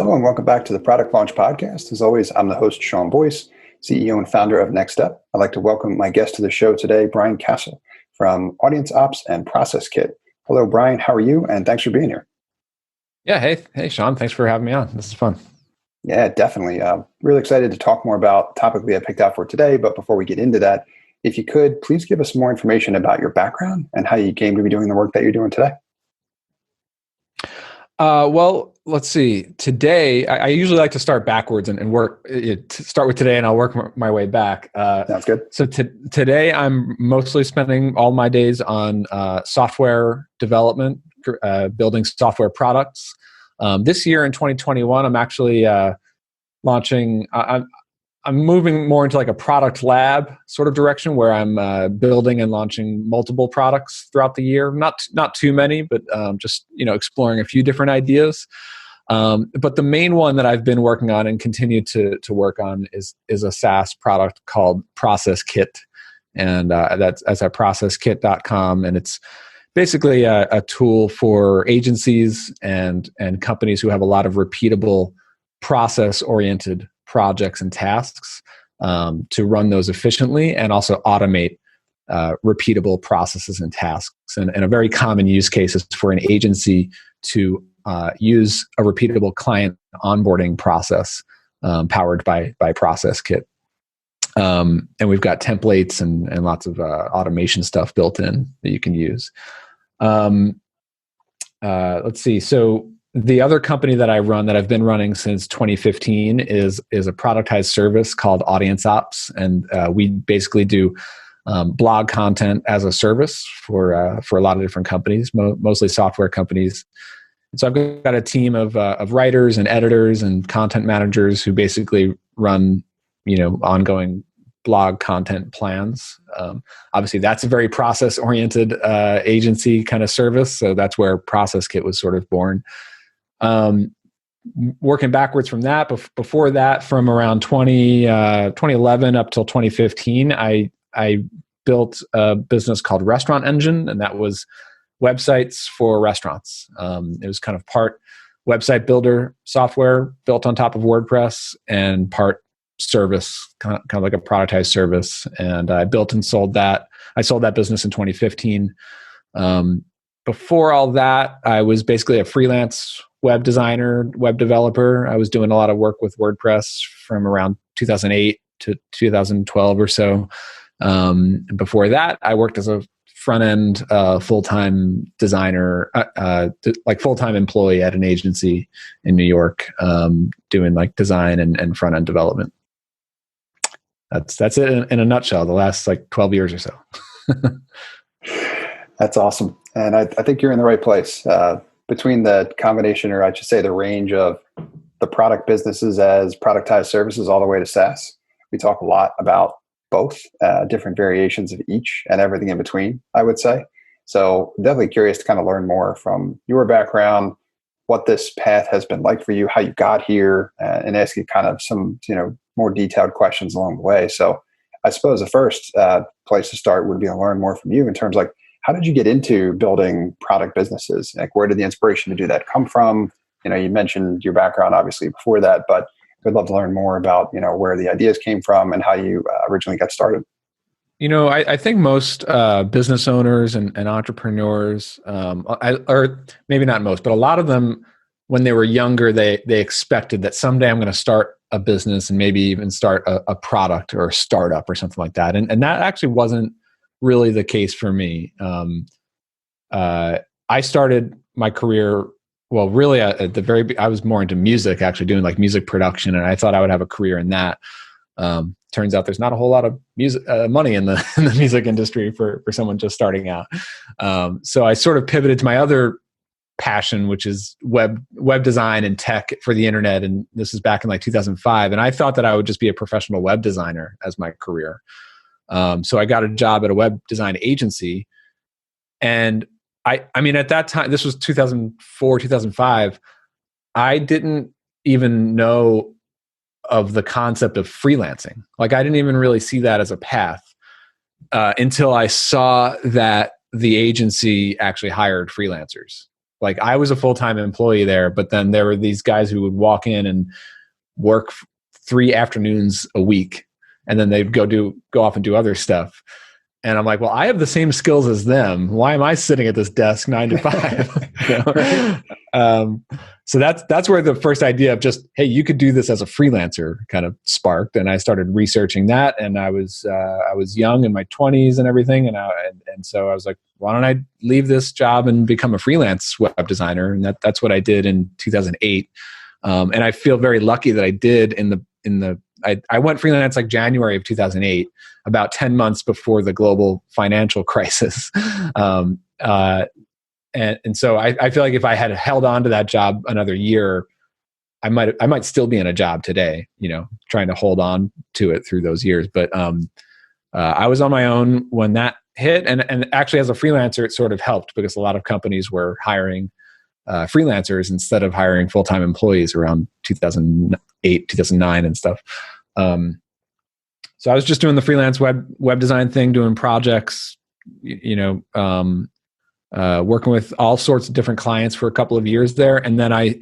Hello and welcome back to the Product Launch Podcast. As always, I'm the host, Sean Boyce, CEO and founder of Next Step. I'd like to welcome my guest to the show today, Brian Casel from Audience Ops and Process Kit. Hello, Brian. How are you? And thanks for being here. Yeah. Hey, Sean. Thanks for having me on. This is fun. Yeah, definitely. Really excited to talk more about the topic we have picked out for today. But before we get into that, if you could, please give us more information about your background and how you came to be doing the work that you're doing today. Well, let's see. Today, I usually like to start backwards and work. Start with today, and I'll work my way back. Sounds good. So today, I'm mostly spending all my days on software development, building software products. This year in 2021, I'm actually launching. I'm moving more into like a product lab sort of direction where I'm building and launching multiple products throughout the year. Not too many, but just exploring a few different ideas. But the main one that I've been working on and continue to work on is a SaaS product called Process Kit, and that's at processkit.com, and it's basically a tool for agencies and companies who have a lot of repeatable process-oriented projects and tasks to run those efficiently and also automate repeatable processes and tasks. And a very common use case is for an agency to use a repeatable client onboarding process powered by Process Kit. And we've got templates and lots of automation stuff built in that you can use. Let's see. So the other company that I run that I've been running since 2015 is a productized service called Audience Ops, and we basically do blog content as a service for a lot of different companies, mostly software companies. And so I've got a team of writers and editors and content managers who basically run ongoing blog content plans. Obviously, that's a very process-oriented agency kind of service, so that's where Process Kit was sort of born. Working backwards from that, before that, from around 2011 up till 2015, I built a business called Restaurant Engine, and that was websites for restaurants. It was kind of part website builder software built on top of WordPress and part service, kind of like a productized service. And I built and sold that. I sold that business in 2015. Before all that, I was basically a freelance web designer, web developer. I was doing a lot of work with WordPress from around 2008 to 2012 or so. Before that, I worked as a front-end full-time designer, like full-time employee at an agency in New York, doing like design and front-end development. That's it in a nutshell, the last like 12 years or so. That's awesome. And I think you're in the right place. Between the combination, or I should say the range of the product businesses as productized services all the way to SaaS, we talk a lot about both, different variations of each and everything in between, I would say. So definitely curious to kind of learn more from your background, what this path has been like for you, how you got here, and ask you kind of some, more detailed questions along the way. So I suppose the first place to start would be to learn more from you in terms like, how did you get into building product businesses? Like, where did the inspiration to do that come from? You mentioned your background obviously before that, but I'd love to learn more about, where the ideas came from and how you originally got started. I think most business owners and entrepreneurs, or maybe not most, but a lot of them, when they were younger, they expected that someday I'm going to start a business and maybe even start a product or a startup or something like that. And that actually wasn't really the case for me. I started my career, well, really at the I was more into music, actually doing like music production, and I thought I would have a career in that. Turns out there's not a whole lot of music money in the music industry for someone just starting out. So I sort of pivoted to my other passion, which is web design and tech for the internet. And this is back in like 2005. And I thought that I would just be a professional web designer as my career. So I got a job at a web design agency. And I mean, at that time, this was 2004, 2005. I didn't even know of the concept of freelancing. Like, I didn't even really see that as a path until I saw that the agency actually hired freelancers. Like I was a full-time employee there, but then there were these guys who would walk in and work 3 afternoons a week, and then they'd go off and do other stuff. And I'm like, well, I have the same skills as them. Why am I sitting at this desk 9 to 5? You know? So that's where the first idea of just, hey, you could do this as a freelancer kind of sparked. And I started researching that. And I was young in my 20s and everything. And so I was like, why don't I leave this job and become a freelance web designer? And that's what I did in 2008. And I feel very lucky that I did I went freelance like January of 2008, about 10 months before the global financial crisis. And so I feel like if I had held on to that job another year, I might still be in a job today, you know, trying to hold on to it through those years. But I was on my own when that hit. And actually as a freelancer, it sort of helped because a lot of companies were hiring freelancers instead of hiring full-time employees around 2008, 2009 and stuff. So I was just doing the freelance web design thing, doing projects, working with all sorts of different clients for a couple of years there. And then I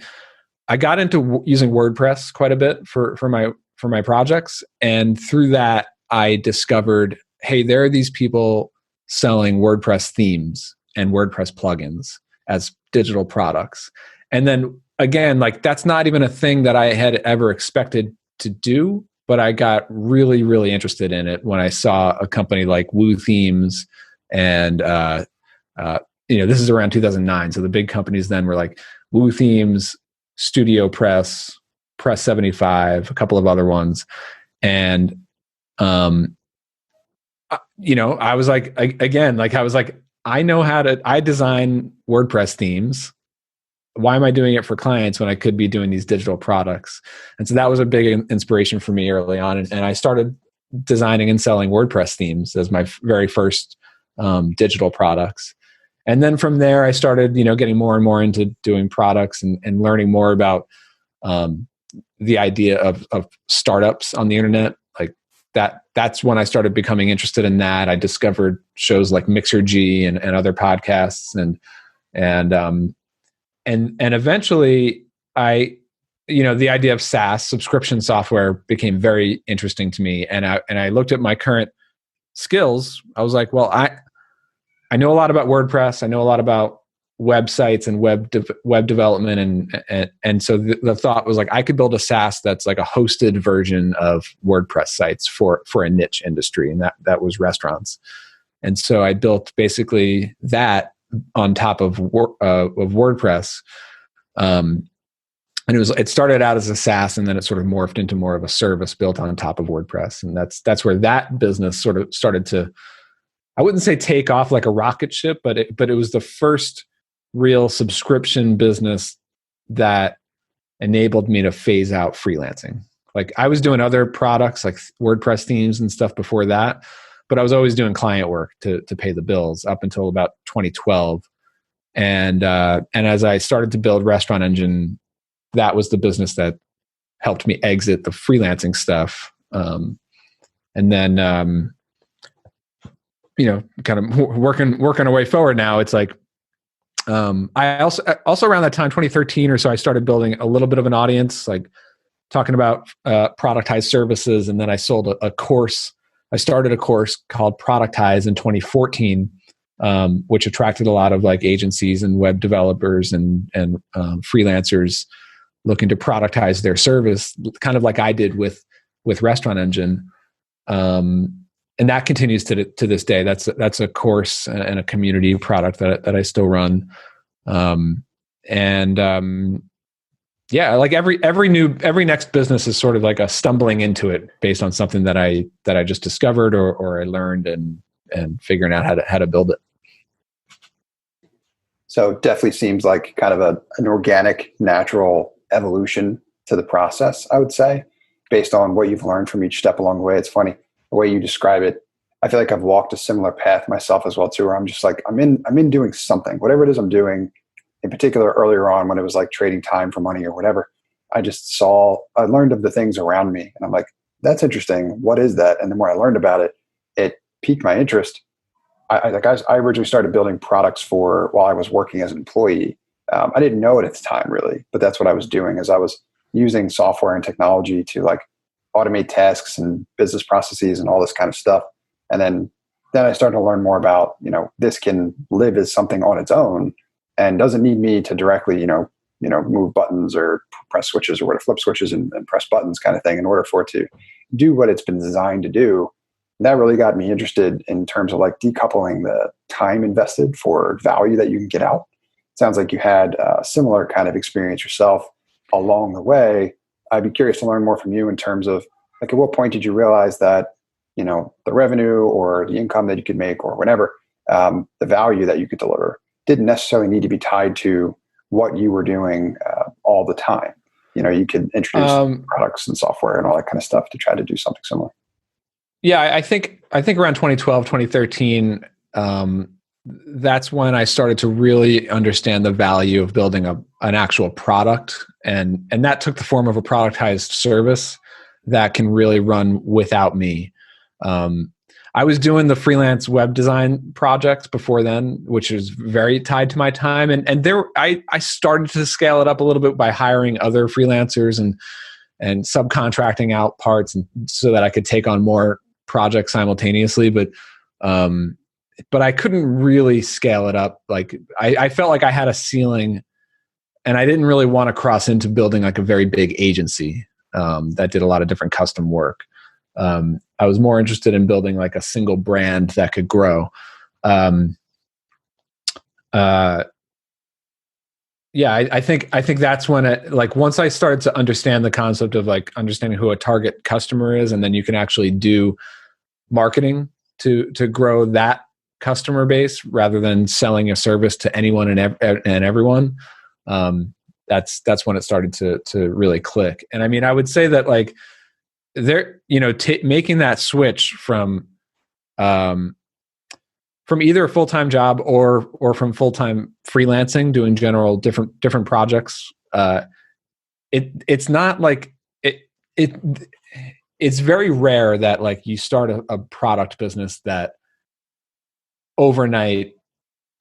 got into using WordPress quite a bit for my projects. And through that, I discovered, hey, there are these people selling WordPress themes and WordPress plugins as digital products. And then again, like that's not even a thing that I had ever expected to do, but I got really, really interested in it when I saw a company like Woo Themes and, this is around 2009. So the big companies then were like Woo Themes, Studio Press, Press 75, a couple of other ones. And, I was like, I design WordPress themes. Why am I doing it for clients when I could be doing these digital products? And so that was a big inspiration for me early on. And I started designing and selling WordPress themes as my very first digital products. And then from there, I started, getting more and more into doing products and learning more about the idea of startups on the internet. Like that's when I started becoming interested in that. I discovered shows like Mixergy and other podcasts and eventually the idea of SaaS, subscription software, became very interesting to me. And I looked at my current skills. I was like, well, I know a lot about WordPress. I know a lot about websites and web development. And so the thought was like, I could build a SaaS that's like a hosted version of WordPress sites for a niche industry. And that was restaurants. And so I built basically that on top of WordPress. And it started out as a SaaS, and then it sort of morphed into more of a service built on top of WordPress. And that's where that business sort of started to, I wouldn't say take off like a rocket ship, but it was the first real subscription business that enabled me to phase out freelancing. Like I was doing other products like WordPress themes and stuff before that, but I was always doing client work to pay the bills up until about 2012. And as I started to build Restaurant Engine, that was the business that helped me exit the freelancing stuff. And then, kind of working our way forward now, it's like, I also around that time, 2013 or so, I started building a little bit of an audience, like talking about productized services. And then I sold a course. I started a course called Productized in 2014, which attracted a lot of like agencies and web developers and freelancers looking to productize their service, kind of like I did with Restaurant Engine. And that continues to this day. That's a course and a community product that I still run. Like every next business is sort of like a stumbling into it based on something that I just discovered or I learned and figuring out how to build it. So it definitely seems like kind of an organic, natural evolution to the process, I would say, based on what you've learned from each step along the way. It's funny the way you describe it. I feel like I've walked a similar path myself as well too, where I'm just like, I'm in doing something, whatever it is I'm doing. In particular, earlier on when it was like trading time for money or whatever, I learned of the things around me, and I'm like, that's interesting. What is that? And the more I learned about it, it piqued my interest. I originally started building products while I was working as an employee, I didn't know it at the time really, but that's what I was doing, is I was using software and technology to like automate tasks and business processes and all this kind of stuff. And then I started to learn more about, this can live as something on its own and doesn't need me to directly, move buttons or press switches or flip switches and press buttons kind of thing in order for it to do what it's been designed to do. And that really got me interested in terms of like decoupling the time invested for value that you can get out. Sounds like you had a similar kind of experience yourself along the way. I'd be curious to learn more from you in terms of like, at what point did you realize that, the revenue or the income that you could make or whatever, the value that you could deliver didn't necessarily need to be tied to what you were doing all the time. You could introduce products and software and all that kind of stuff to try to do something similar. Yeah, I think around 2012, 2013, that's when I started to really understand the value of building an actual product. And that took the form of a productized service that can really run without me. I was doing the freelance web design projects before then, which is very tied to my time. And there, I started to scale it up a little bit by hiring other freelancers and subcontracting out parts, and so that I could take on more projects simultaneously. But I couldn't really scale it up. Like I felt like I had a ceiling, and I didn't really want to cross into building like a very big agency that did a lot of different custom work. I was more interested in building like a single brand that could grow. I think that's when once I started to understand the concept of like understanding who a target customer is, and then you can actually do marketing to grow that customer base rather than selling a service to anyone and everyone. That's when it started to really click. And I mean, I would say that like there, making that switch from either a full-time job or from full-time freelancing, doing general different projects. It's not like it's very rare that like you start a product business that overnight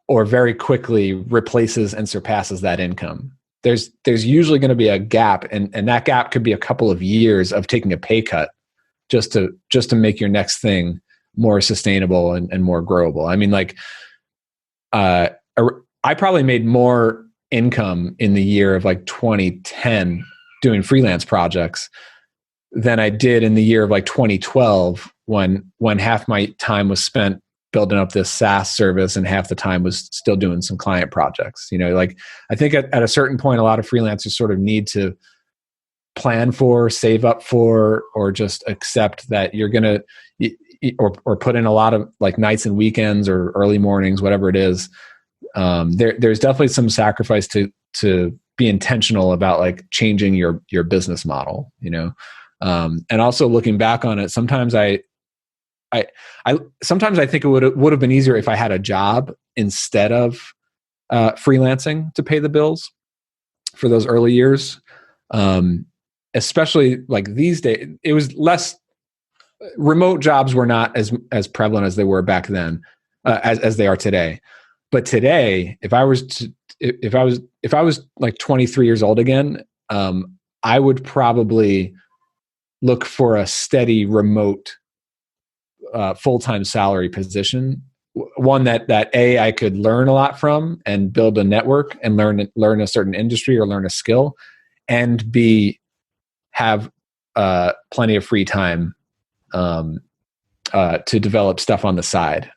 or very quickly replaces and surpasses that income. There's usually going to be a gap, and that gap could be a couple of years of taking a pay cut just to make your next thing more sustainable and more growable. I mean, like, I probably made more income in the year of like 2010 doing freelance projects than I did in the year of like 2012 when half my time was spent building up this SaaS service and half the time was still doing some client projects. Like I think at a certain point, a lot of freelancers sort of need to plan for, save up for, or just accept that you're going to, or put in a lot of like nights and weekends or early mornings, whatever it is. There's definitely some sacrifice to be intentional about like changing your business model, and also looking back on it. Sometimes I think it would have been easier if I had a job instead of freelancing to pay the bills for those early years. Especially like these days, it was less. Remote jobs were not as prevalent as they were back then, as they are today. But today, if I was like 23 years old again, I would probably look for a steady remote full-time salary position, one that I could learn a lot from and build a network and learn a certain industry or learn a skill, and B, have plenty of free time to develop stuff on the side.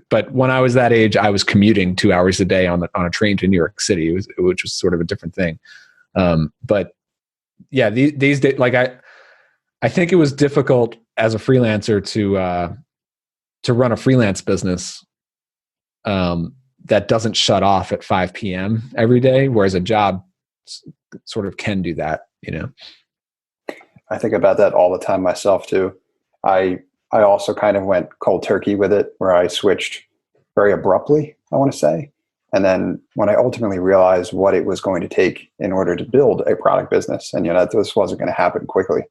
But when I was that age, I was commuting 2 hours a day on a train to New York City, which was sort of a different thing. But yeah, these days, like I think it was difficult as a freelancer to run a freelance business that doesn't shut off at 5 p.m. every day, whereas a job sort of can do that. I think about that all the time myself too. I also kind of went cold turkey with it, where I switched very abruptly, I want to say. And then when I ultimately realized what it was going to take in order to build a product business, and this wasn't going to happen quickly,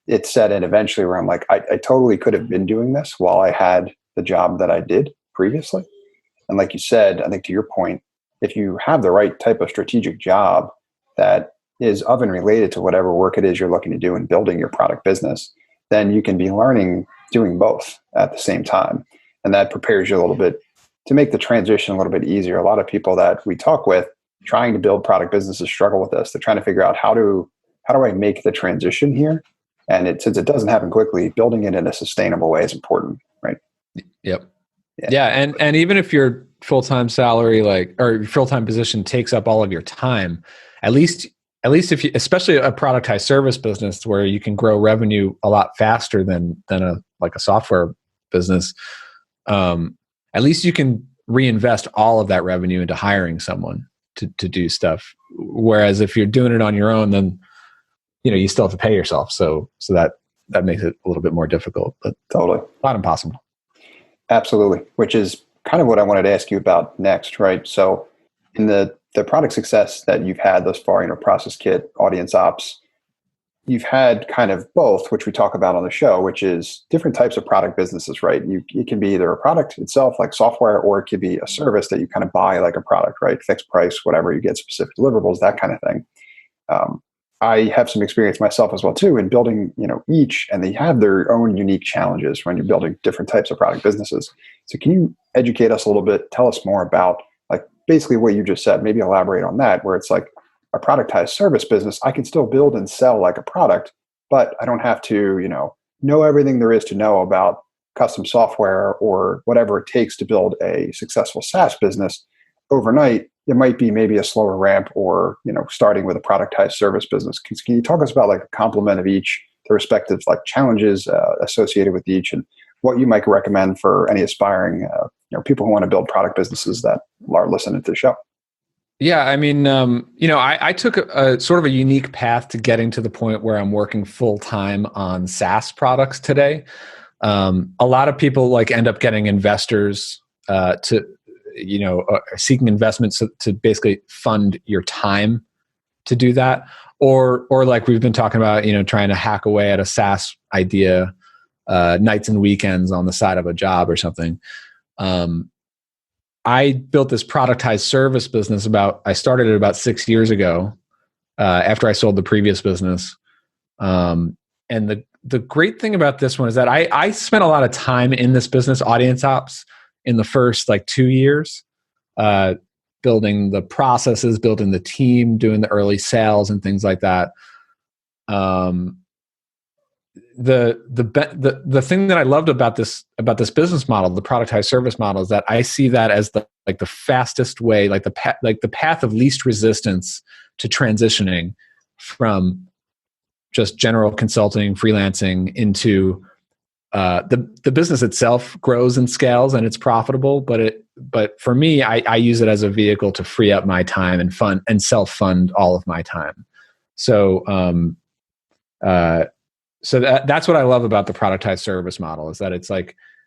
it set in eventually where I'm like, I totally could have been doing this while I had the job that I did previously. And like you said, I think to your point, if you have the right type of strategic job that is of and related to whatever work it is you're looking to do in building your product business, then you can be learning doing both at the same time. And that prepares you a little bit to make the transition a little bit easier. A lot of people that we talk with trying to build product businesses struggle with this. They're trying to figure out how do I make the transition here? And since it doesn't happen quickly, building it in a sustainable way is important, right? Yep. Yeah. And even if your full-time salary, or your full-time position takes up all of your time, at least if you, especially a productized service business where you can grow revenue a lot faster than a software business, at least you can reinvest all of that revenue into hiring someone to do stuff. Whereas if you're doing it on your own, then you still have to pay yourself. So that makes it a little bit more difficult, but totally not impossible. Absolutely. Which is kind of what I wanted to ask you about next, right? So in the product success that you've had thus far, Process Kit, Audience Ops, you've had kind of both, which we talk about on the show, which is different types of product businesses, right? It can be either a product itself, like software, or it could be a service that you kind of buy like a product, right? Fixed price, whatever, you get specific deliverables, that kind of thing. I have some experience myself as well too in building, each, and they have their own unique challenges when you're building different types of product businesses. So can you educate us a little bit? Tell us more about basically what you just said, maybe elaborate on that, where it's like a productized service business. I can still build and sell like a product, but I don't have to, know everything there is to know about custom software or whatever it takes to build a successful SaaS business overnight. It might be maybe a slower ramp or, starting with a productized service business. Can you talk us about a complement of each, the respective challenges associated with each, and what you might recommend for any aspiring, people who want to build product businesses that are listening to the show? Yeah. I mean, I took a sort of a unique path to getting to the point where I'm working full time on SaaS products today. A lot of people end up getting investors seeking investments to basically fund your time to do that. Or like we've been talking about, trying to hack away at a SaaS idea, nights and weekends on the side of a job or something. I built this productized service business I started it about 6 years ago, after I sold the previous business. And the great thing about this one is that I spent a lot of time in this business, Audience Ops, in the first 2 years, building the processes, building the team, doing the early sales and things like that. The thing that I loved about this business model, the productized service model, is that I see that as the fastest way, the path of least resistance to transitioning from just general consulting, freelancing into the business itself grows and scales and it's profitable. But for me, I use it as a vehicle to free up my time and self-fund all of my time. So that's what I love about the productized service model, is that it's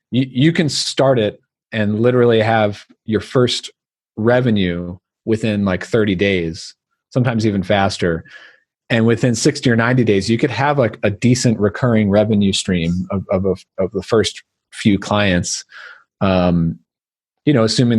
you can start it and literally have your first revenue within 30 days, sometimes even faster. And within 60 or 90 days, you could have a decent recurring revenue stream of the first few clients, assuming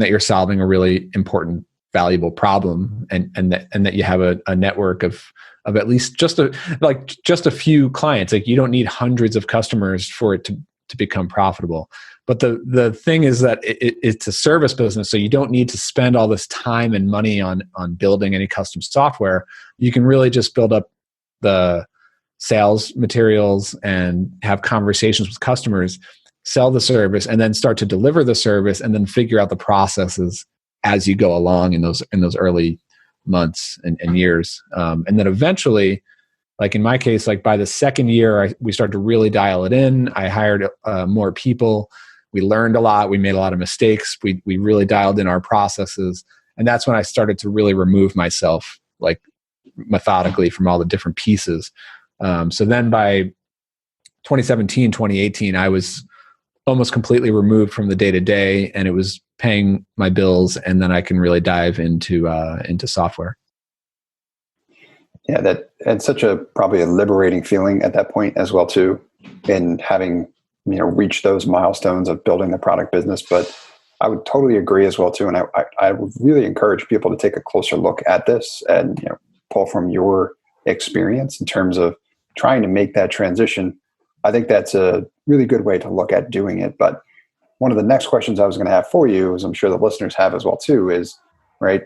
that you're solving a really important, valuable problem, and that you have a network of at least just a few clients. You don't need hundreds of customers for it to become profitable. But the thing is that it's a service business, so you don't need to spend all this time and money on building any custom software. You can really just build up the sales materials and have conversations with customers, sell the service, and then start to deliver the service, and then figure out the processes as you go along in those early months and years. And then eventually, in my case, by the second year, we started to really dial it in. I hired more people. We learned a lot. We made a lot of mistakes. We really dialed in our processes. And that's when I started to really remove myself, methodically, from all the different pieces. So then by 2017, 2018, I was almost completely removed from the day-to-day, and it was paying my bills. And then I can really dive into software. Yeah, and such probably a liberating feeling at that point as well too, in having reached those milestones of building the product business. But I would totally agree as well too, and I would really encourage people to take a closer look at this and pull from your experience in terms of trying to make that transition. I think that's a really good way to look at doing it. But one of the next questions I was going to have for you, as I'm sure the listeners have as well too, is right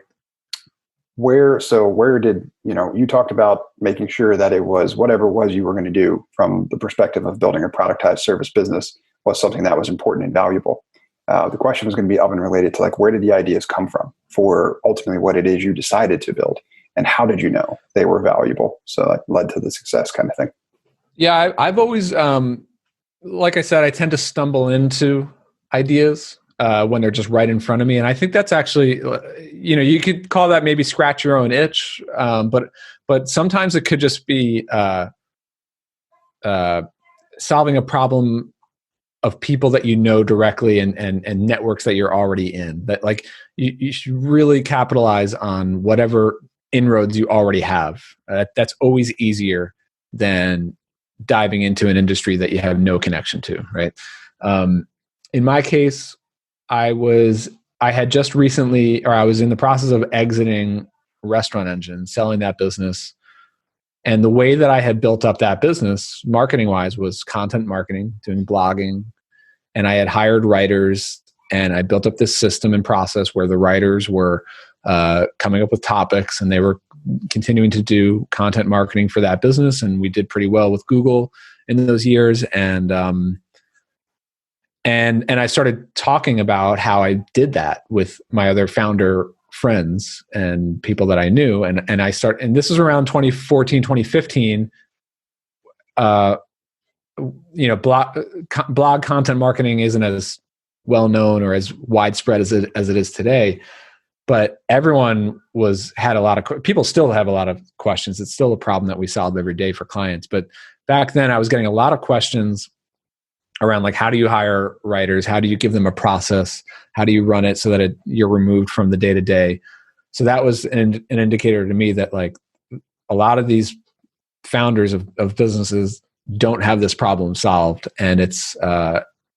where. So where did you talked about making sure that it was whatever it was you were going to do from the perspective of building a productized service business was something that was important and valuable. The question was going to be oven related to like, where did the ideas come from for ultimately what it is you decided to build, and how did you know they were valuable? So that led to the success kind of thing. Yeah, I've always, like I said, I tend to stumble into ideas when they're just right in front of me, and I think that's actually, you could call that maybe scratch your own itch, but sometimes it could just be solving a problem of people that you know directly and networks that you're already in. That like you should really capitalize on whatever inroads you already have. That's always easier than diving into an industry that you have no connection to, right? In my case, I had just recently, or I was in the process of exiting Restaurant Engine, selling that business. And the way that I had built up that business, marketing wise, was content marketing, doing blogging. And I had hired writers, and I built up this system and process where the writers were coming up with topics, and they were continuing to do content marketing for that business. And we did pretty well with Google in those years. And I started talking about how I did that with my other founder friends and people that I knew. And this is around 2014, 2015. Blog content marketing isn't as well known or as widespread as it is today, but everyone had a lot of people still have a lot of questions. It's still a problem that we solve every day for clients. But back then I was getting a lot of questions around like, how do you hire writers? How do you give them a process? How do you run it so that you're removed from the day to day? So that was an indicator to me that like a lot of these founders of businesses don't have this problem solved, and it's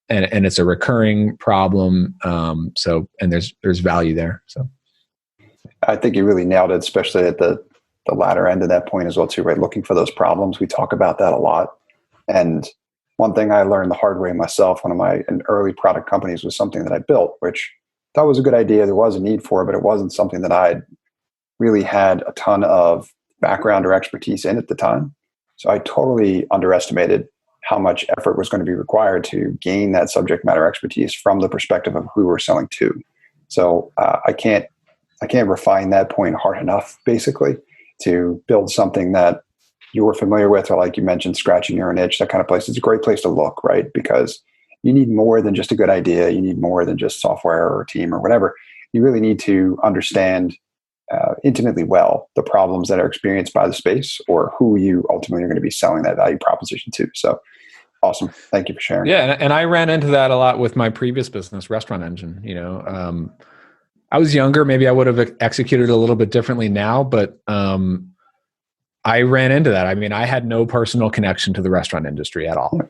and it's a recurring problem. So there's value there. So I think you really nailed it, especially at the latter end of that point as well too, right? Looking for those problems. We talk about that a lot. And one thing I learned the hard way myself, one of my early product companies was something that I built, which I thought was a good idea. There was a need for it, but it wasn't something that I really had a ton of background or expertise in at the time. So I totally underestimated how much effort was going to be required to gain that subject matter expertise from the perspective of who we're selling to. So I can't refine that point hard enough, basically, to build something that you were familiar with, or like you mentioned, scratching your own itch, that kind of place. It's a great place to look, right? Because you need more than just a good idea. You need more than just software or a team or whatever. You really need to understand intimately well the problems that are experienced by the space, or who you ultimately are going to be selling that value proposition to. So awesome. Thank you for sharing. Yeah. And I ran into that a lot with my previous business, Restaurant Engine. I was younger. Maybe I would have executed a little bit differently now, but I ran into that. I mean, I had no personal connection to the restaurant industry at all.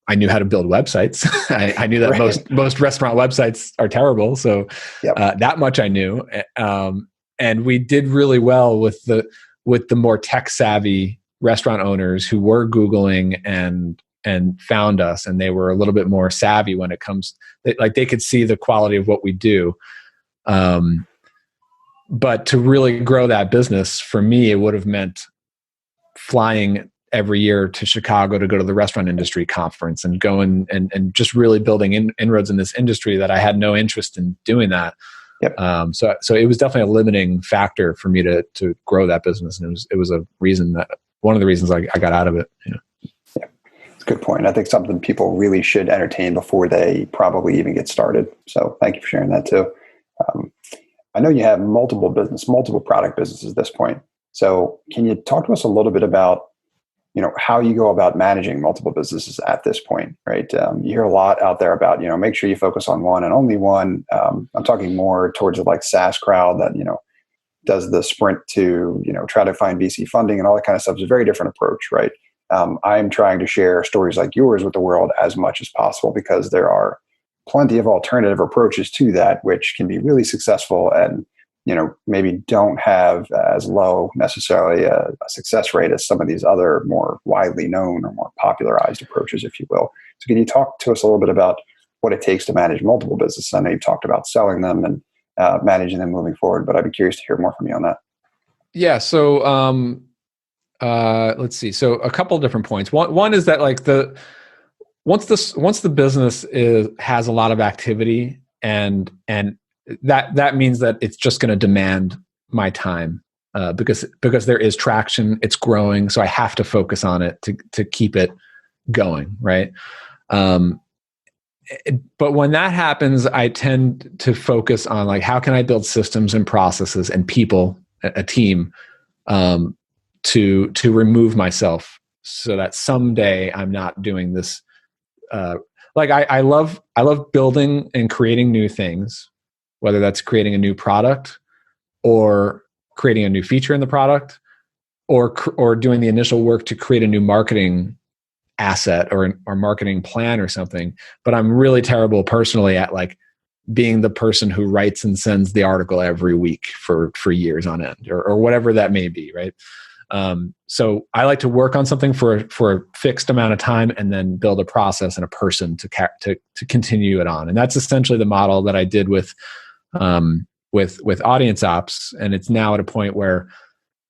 I knew how to build websites. I knew that right. most restaurant websites are terrible. So that much I knew. And we did really well with the more tech savvy restaurant owners who were Googling and found us, and they were a little bit more savvy when it comes, like they could see the quality of what we do. But to really grow that business, for me, it would have meant flying every year to Chicago to go to the restaurant industry conference and go and just really building inroads in this industry that I had no interest in doing that. Yep. So it was definitely a limiting factor for me to grow that business. And it was one of the reasons I got out of it. Yeah. It's a good point. I think something people really should entertain before they probably even get started. So thank you for sharing that too. I know you have multiple product businesses at this point. So can you talk to us a little bit about, how you go about managing multiple businesses at this point, right? You hear a lot out there about, make sure you focus on one and only one. I'm talking more towards the like SaaS crowd that, does the sprint to, try to find VC funding and all that kind of stuff. It's a very different approach, right? I'm trying to share stories like yours with the world as much as possible, because there are plenty of alternative approaches to that, which can be really successful and, maybe don't have as low necessarily a success rate as some of these other more widely known or more popularized approaches, if you will. So can you talk to us a little bit about what it takes to manage multiple businesses? I know you've talked about selling them and managing them moving forward, but I'd be curious to hear more from you on that. Yeah. So let's see. So a couple of different points. One is that like once the business has a lot of activity and that means that it's just going to demand my time because there is traction, it's growing, so I have to focus on it to keep it going, right? But when that happens, I tend to focus on like how can I build systems and processes and people, a team, to remove myself so that someday I'm not doing this. Like I love building and creating new things, whether that's creating a new product or creating a new feature in the product or doing the initial work to create a new marketing asset or marketing plan or something. But I'm really terrible personally at like being the person who writes and sends the article every week for years on end or whatever that may be, right? So I like to work on something for a fixed amount of time and then build a process and a person to continue it on. And that's essentially the model that I did with audience ops. And it's now at a point where,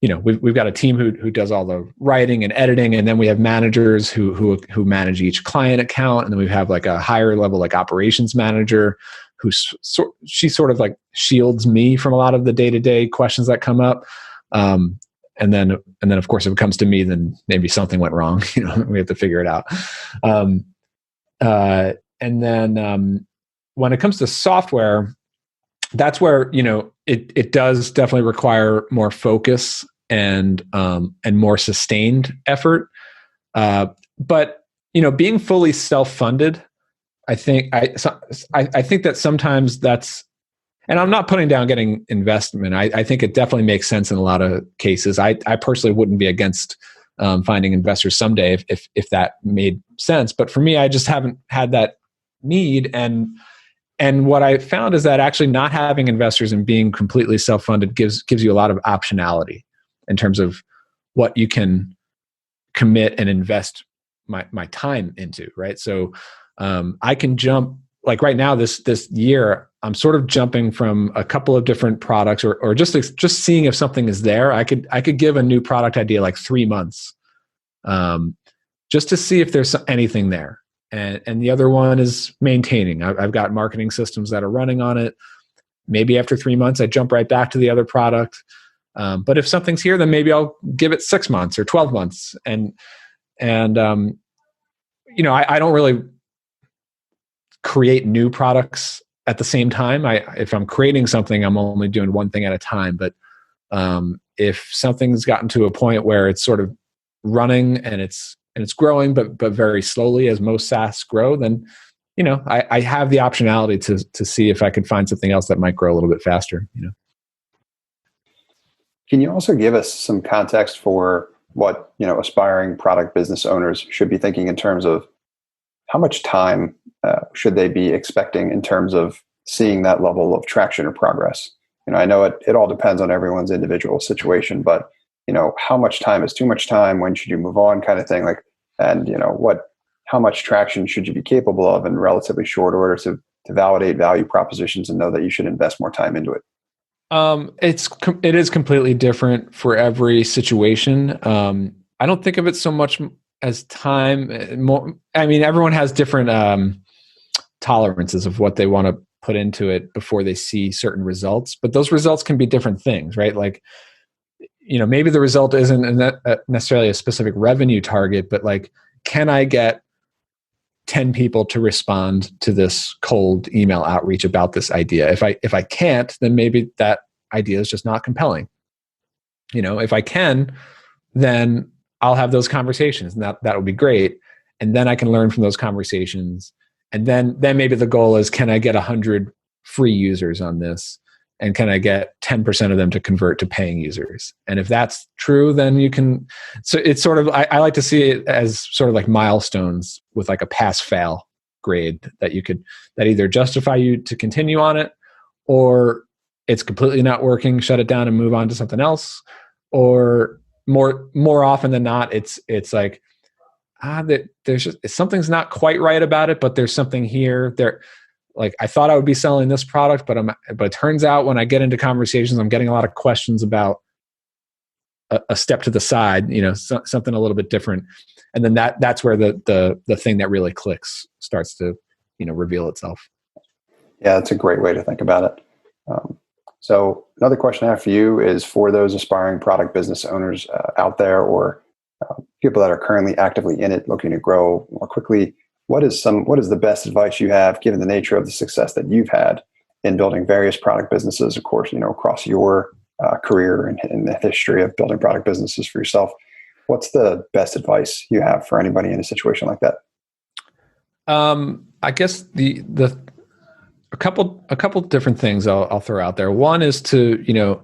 we've got a team who does all the writing and editing. And then we have managers who manage each client account. And then we have like a higher level, like operations manager she sort of like shields me from a lot of the day-to-day questions that come up. And then of course, if it comes to me, then maybe something went wrong. We have to figure it out. And then when it comes to software, that's where it does definitely require more focus and more sustained effort. But being fully self-funded, I think that sometimes that's. And I'm not putting down getting investment. I think it definitely makes sense in a lot of cases. I personally wouldn't be against finding investors someday if that made sense. But for me, I just haven't had that need. And what I found is that actually not having investors and being completely self-funded gives you a lot of optionality in terms of what you can commit and invest my time into, right? So I can jump. Like right now, this year, I'm sort of jumping from a couple of different products, or just seeing if something is there. I could give a new product idea like 3 months, just to see if there's anything there. And the other one is maintaining. I've got marketing systems that are running on it. Maybe after 3 months, I jump right back to the other product. But if something's here, then maybe I'll give it 6 months or 12 months. And I don't really create new products at the same time. If I'm creating something, I'm only doing one thing at a time. But if something's gotten to a point where it's sort of running and it's growing, but very slowly, as most SaaS grow, then I have the optionality to see if I could find something else that might grow a little bit faster. Can you also give us some context for what aspiring product business owners should be thinking in terms of how much time should they be expecting in terms of seeing that level of traction or progress? I know it all depends on everyone's individual situation, but how much time is too much time? When should you move on, kind of thing? And how much traction should you be capable of in relatively short order to validate value propositions and know that you should invest more time into it? It is completely different for every situation. I don't think of it so much as time. Everyone has different tolerances of what they want to put into it before they see certain results, but those results can be different things, right? Like, maybe the result isn't necessarily a specific revenue target, but like, can I get 10 people to respond to this cold email outreach about this idea? If I can't, then maybe that idea is just not compelling. If I can, then I'll have those conversations, and that would be great. And then I can learn from those conversations. And then maybe the goal is, can I get 100 free users on this? And can I get 10% of them to convert to paying users? And if that's true, then you can. So it's sort of, I like to see it as sort of like milestones with like a pass fail grade that that either justify you to continue on it, or it's completely not working, shut it down and move on to something else. Or more often than not, it's like, that there's just, something's not quite right about it, but there's something here. Like, I thought I would be selling this product, but it turns out when I get into conversations, I'm getting a lot of questions about a step to the side, something a little bit different. And then that's where the thing that really clicks starts to, reveal itself. Yeah, that's a great way to think about it. So another question I have for you is for those aspiring product business owners out there, or people that are currently actively in it, looking to grow more quickly. What is the best advice you have, given the nature of the success that you've had in building various product businesses, of course, across your career and in the history of building product businesses for yourself? What's the best advice you have for anybody in a situation like that? I guess a couple different things I'll throw out there. One is to,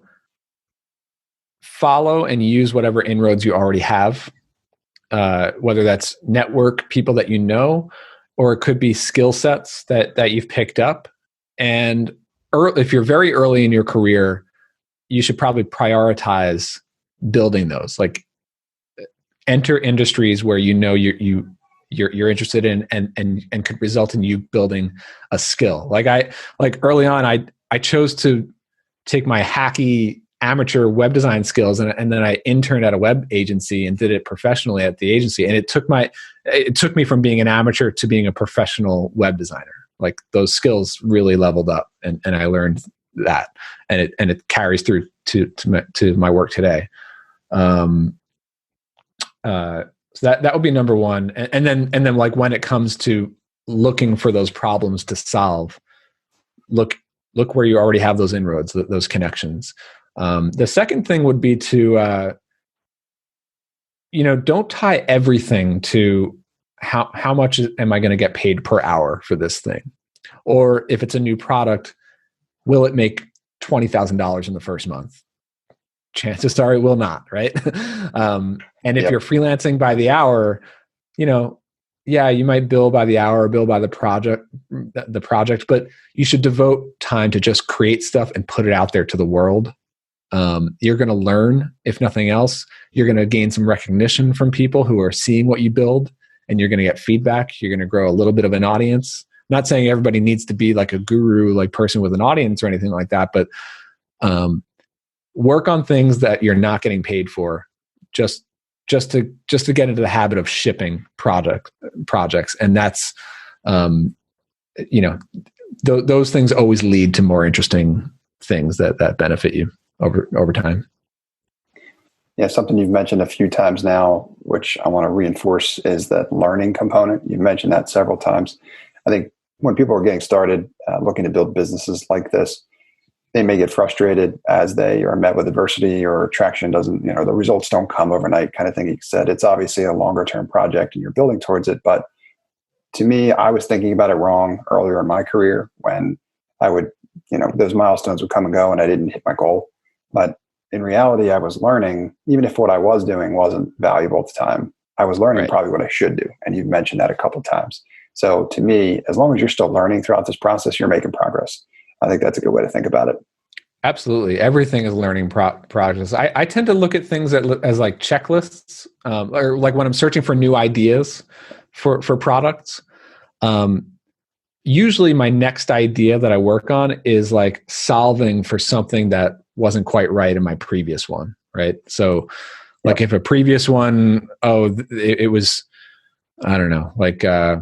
follow and use whatever inroads you already have, whether that's network, people that you know, or it could be skill sets that you've picked up. And if you're very early in your career, you should probably prioritize building those. Like, enter industries where you're interested in and could result in you building a skill. Like early on, I chose to take my hacky amateur web design skills and then I interned at a web agency and did it professionally at the agency. And it took me from being an amateur to being a professional web designer. Like, those skills really leveled up, and I learned that, and it carries through to my work today. So that would be number one. And then like, when it comes to looking for those problems to solve, look where you already have those inroads, those connections. The second thing would be to, don't tie everything to how much am I going to get paid per hour for this thing? Or if it's a new product, will it make $20,000 in the first month? Chances are it will not, right? And if you're freelancing by the hour, you might bill by the hour or bill by the project, but you should devote time to just create stuff and put it out there to the world. You're going to learn, if nothing else. You're going to gain some recognition from people who are seeing what you build, and you're going to get feedback. You're going to grow a little bit of an audience. I'm not saying everybody needs to be like a guru, like person with an audience or anything like that, but work on things that you're not getting paid for, just to get into the habit of shipping projects. And that's, those things always lead to more interesting things that benefit you over time. Yeah, something you've mentioned a few times now, which I want to reinforce, is that learning component. You've mentioned that several times. I think when people are getting started looking to build businesses like this, they may get frustrated as they are met with adversity, or traction doesn't, the results don't come overnight, kind of thing. You said it's obviously a longer term project and you're building towards it. But to me, I was thinking about it wrong earlier in my career, when I would, those milestones would come and go and I didn't hit my goal. But in reality, I was learning, even if what I was doing wasn't valuable at the time, I was learning probably what I should do. And you've mentioned that a couple of times. So to me, as long as you're still learning throughout this process, you're making progress. I think that's a good way to think about it. Absolutely. Everything is learning progress. I tend to look at things as like checklists, or like when I'm searching for new ideas for products. Usually my next idea that I work on is like solving for something that wasn't quite right in my previous one. Right. So like if a previous one, it was, I don't know, like I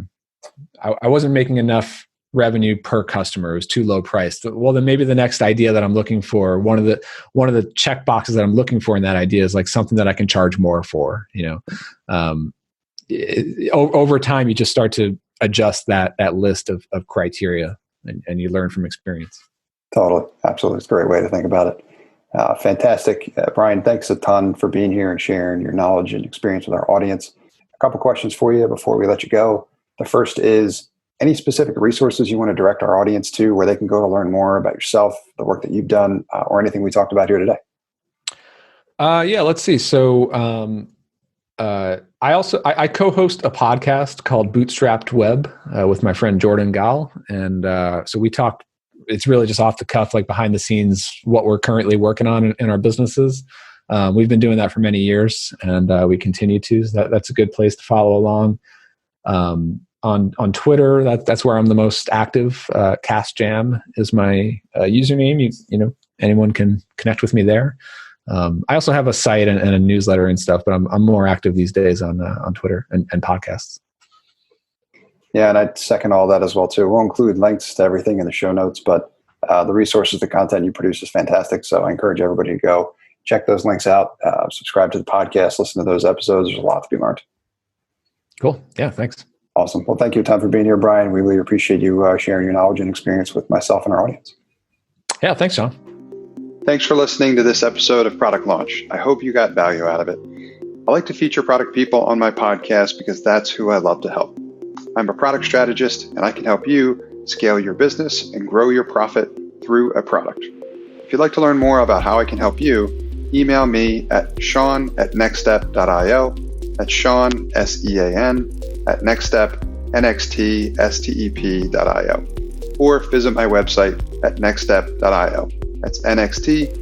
wasn't making enough revenue per customer, it was too low priced. Well, then maybe the next idea that I'm looking for, one of the check boxes that I'm looking for in that idea is like something that I can charge more for. Over time, you just start to adjust that list of criteria, and you learn from experience. Totally, absolutely, it's a great way to think about it. Fantastic, Brian. Thanks a ton for being here and sharing your knowledge and experience with our audience. A couple questions for you before we let you go. The first is, any specific resources you want to direct our audience to, where they can go to learn more about yourself, the work that you've done, or anything we talked about here today? Yeah, let's see. So I co-host a podcast called Bootstrapped Web with my friend Jordan Gall, and so we talk. It's really just off the cuff, like behind the scenes, what we're currently working on in our businesses. We've been doing that for many years, and we continue to. So that's a good place to follow along. On Twitter, that's where I'm the most active. CastJam is my username. You know, anyone can connect with me there. I also have a site and a newsletter and stuff, but I'm more active these days on Twitter and podcasts. Yeah, and I second all that as well too. We'll include links to everything in the show notes, but the resources, the content you produce is fantastic. So I encourage everybody to go check those links out, subscribe to the podcast, listen to those episodes. There's a lot to be learned. Cool. Yeah, thanks. Awesome. Well, thank you a ton for being here, Brian. We really appreciate you sharing your knowledge and experience with myself and our audience. Yeah, thanks, John. Thanks for listening to this episode of Product Launch. I hope you got value out of it. I like to feature product people on my podcast because that's who I love to help. I'm a product strategist, and I can help you scale your business and grow your profit through a product. If you'd like to learn more about how I can help you, email me at sean@nextstep.io. That's Sean, SEAN, at nextstep, nxtstep.io. Or visit my website at nextstep.io. That's nxtstep.io.